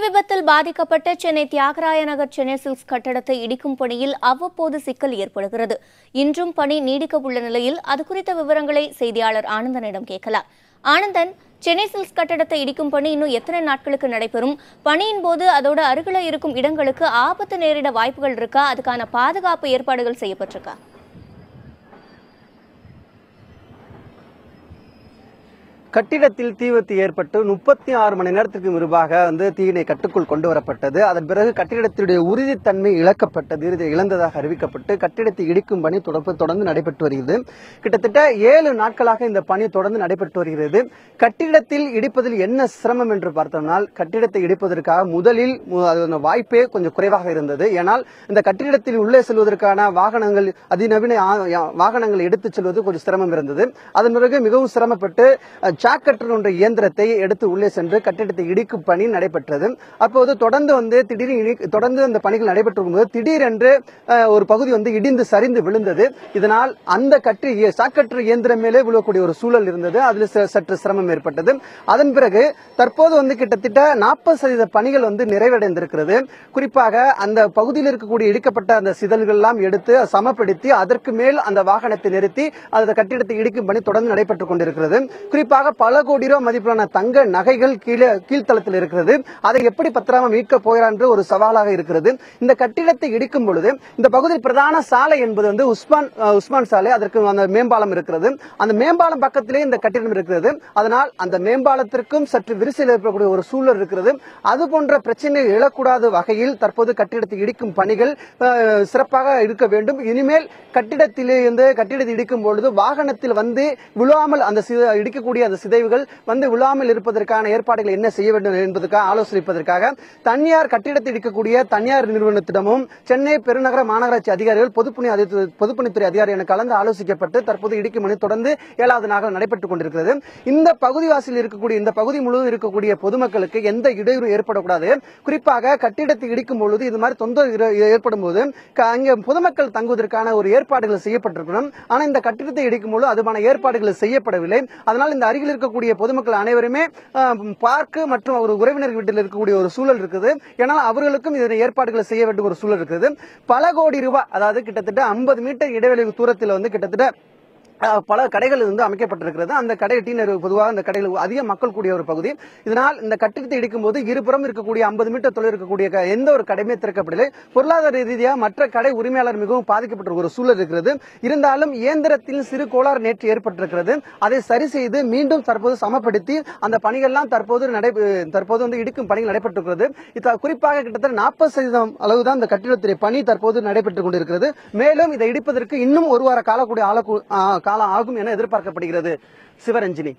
விபத்தில் பாதிக்கப்பட்ட சென்னை தியாகராய நகர் சென்னை சில்க்ஸ் கட்டடத்தை இடிக்கும் பணியில் அவ்வப்போது சிக்கல் ஏற்படுகிறது. இன்றும் பணி நீடிக்க உள்ள நிலையில் அது குறித்த விவரங்களை செய்தியாளர் ஆனந்தனிடம் கேட்கலாம். ஆனந்தன், சென்னை சில்க்ஸ் கட்டடத்தை இடிக்கும் பணி இன்னும் எத்தனை நாட்களுக்கு நடைபெறும்? பணியின் போது அதோட அருகில இருக்கும் இடங்களுக்கு ஆபத்து நேரிட வாய்ப்புகள் இருக்கா? அதுக்கான பாதுகாப்பு ஏற்பாடுகள் செய்யப்பட்டிருக்கா? கட்டிடத்தில் தீ விபத்து ஏற்பட்டு 36 மணி நேரத்திற்கு முன்பாக தீயினை கட்டுக்குள் கொண்டு வரப்பட்டது. அதன் பிறகு கட்டிடத்தினுடைய உறுதித்தன்மை இழந்ததாக அறிவிக்கப்பட்டு கட்டிடத்தை இடிக்கும் பணி தொடர்ந்து நடைபெற்று வருகிறது. கிட்டத்தட்ட 7 நாட்களாக இந்த பணி தொடர்ந்து நடைபெற்று வருகிறது. கட்டிடத்தில் இடிப்பதில் என்ன சிரமம் என்று பார்த்தோம்னால், கட்டிடத்தை இடிப்பதற்காக முதலில் வாய்ப்பே கொஞ்சம் குறைவாக இருந்தது. ஏனால் இந்த கட்டிடத்தில் உள்ளே செல்வதற்கான வாகனங்கள், அதிநவீன வாகனங்கள் எடுத்துச் செல்வது கொஞ்சம் சிரமம் இருந்தது. அதன் பிறகு மிகவும் சிரமப்பட்டு சாக்கட்டர் என்ற இயந்திரத்தை எடுத்து உள்ளே சென்று கட்டிடத்தை இடிக்கும் பணி நடைபெற்றது. அப்போது தொடர்ந்து அந்த பணிகள் நடைபெற்று திடீரென்று ஒரு பகுதி இடிந்து சரிந்து விழுந்தது. இதனால் அந்த சாக்கட்டர் இயந்திரம் மேலே விழக்கூடிய ஒரு சூழல் இருந்தது. அதில் சற்று சிரமம் ஏற்பட்டது. அதன் பிறகு தற்போது கிட்டத்தட்ட 40% பணிகள் நிறைவடைந்திருக்கிறது. குறிப்பாக அந்த பகுதியில் இருக்கக்கூடிய இடிக்கப்பட்ட அந்த சிதல்கள் எல்லாம் எடுத்து சமப்படுத்தி அதற்கு மேல் அந்த வாகனத்தை நிறுத்தி அந்த கட்டிடத்தை இடிக்கும் பணி தொடர்ந்து நடைபெற்றுக் கொண்டிருக்கிறது. குறிப்பாக பல கோடி ரூபாய் மதிப்பிலான தங்க நகைகள் கீழ்த்தளத்தில் இருக்கிறது. அதை எப்படி பத்திரமா மீட்க போகிறார் என்று ஒரு சவாலாக இருக்கிறது. இந்த கட்டிடத்தை இடிக்கும் பொழுது இந்த பகுதியில் பிரதான சாலை என்பது உஸ்மான் சாலை, அதற்கு அந்த மேம்பாலம் இருக்கிறது. அந்த மேம்பாலம் பக்கத்திலே இந்த கட்டிடம் இருக்கிறது. அதனால் அந்த மேம்பாலத்திற்கும் சற்று விரிசல் ஏற்படக்கூடிய ஒரு சூழல் இருக்கிறது. அது போன்ற பிரச்சனைகள் எழக்கூடாத வகையில் தற்போது கட்டிடத்தை இடிக்கும் பணிகள் சிறப்பாக இருக்க வேண்டும். இனிமேல் கட்டிடத்தை இடிக்கும் பொழுது வாகனத்தில் விழாமல் அந்த இடிக்கக்கூடிய அந்த சிதைவுகள் விழாமல் இருப்பதற்கான ஏற்பாடுகள் என்ன செய்ய வேண்டும் என்பதற்காக ஆலோசிப்பதற்காக கட்டிடத்தை இடிக்கக்கூடிய தனியார் நிறுவனத்திடமும் சென்னை பெருநகர மாநகராட்சி அதிகாரிகள் பொதுப்பணித்துறை அதிகாரிகள் என கலந்து ஆலோசிக்கப்பட்டு தற்போது இடிக்கும் பணி தொடர்ந்து 7வது நாளாக நடைபெற்றுக் கொண்டிருக்கிறது. இந்த பகுதிவாசியில் இருக்கக்கூடிய இந்த பகுதி முழுவதும் இருக்கக்கூடிய பொதுமக்களுக்கு எந்த இடையூறும் ஏற்படக்கூடாது. குறிப்பாக கட்டிடத்தை இடிக்கும் பொழுது இது மாதிரி தொந்தரவு ஏற்படும் போது அங்கே பொதுமக்கள் தங்குவதற்கான ஒரு ஏற்பாடுகள் செய்யப்பட்டிருக்கணும். ஆனால் இந்த கட்டிடத்தை இடிக்கும் போது அதுமான ஏற்பாடுகள் செய்யப்படவில்லை. அதனால் இந்த அருகில் இருக்கக்கூடிய பொதுமக்கள் அனைவருமே பார்க்கு மற்றும் ஒரு உறவினர் வீட்டில் இருக்கக்கூடிய ஒரு சூழல் இருக்குது. ஏனால் அவர்களுக்கும் இதனை ஏற்பாடுகளை செய்ய வேண்டும் ஒரு சூழல் இருக்குது. பல கோடி ரூபாய், அதாவது கிட்டத்தட்ட 50 மீட்டர் இடைவெளி தூரத்தில் கிட்டத்தட்ட பல கடைகள் அமைக்கப்பட்டிருக்கிறது. அந்த கடை பொதுவாக அந்த கடைகள் அதிக மக்கள் கூடிய ஒரு பகுதி. இதனால் இந்த கட்டிடத்தை இடிக்கும் போது இருபுறம் இருக்கக்கூடிய 50 மீட்டர் தொலைவில் இருக்கக்கூடிய எந்த ஒரு கடையுமே திறக்கப்படவில்லை. பொருளாதார ரீதியாக மற்ற கடை உரிமையாளர் மிகவும் பாதிக்கப்பட்ட ஒரு சூழல் இருக்கிறது. இருந்தாலும் இயந்திரத்தில் சிறு கோளாறு நேற்று ஏற்பட்டிருக்கிறது. அதை சரி செய்து மீண்டும் தற்போது சமப்படுத்தி அந்த பணிகள்லாம் தற்போது இடிக்கும் பணிகள் நடைபெற்றிருக்கிறது. குறிப்பாக கிட்டத்தட்ட 40% அளவுதான் இந்த கட்டிடத்துறை பணி தற்போது நடைபெற்றுக் கொண்டிருக்கிறது. மேலும் இதை இடிப்பதற்கு இன்னும் ஒரு வார காலம் ஆகும் என எதிர்பார்க்கப்படுகிறது. சிவரஞ்சினி.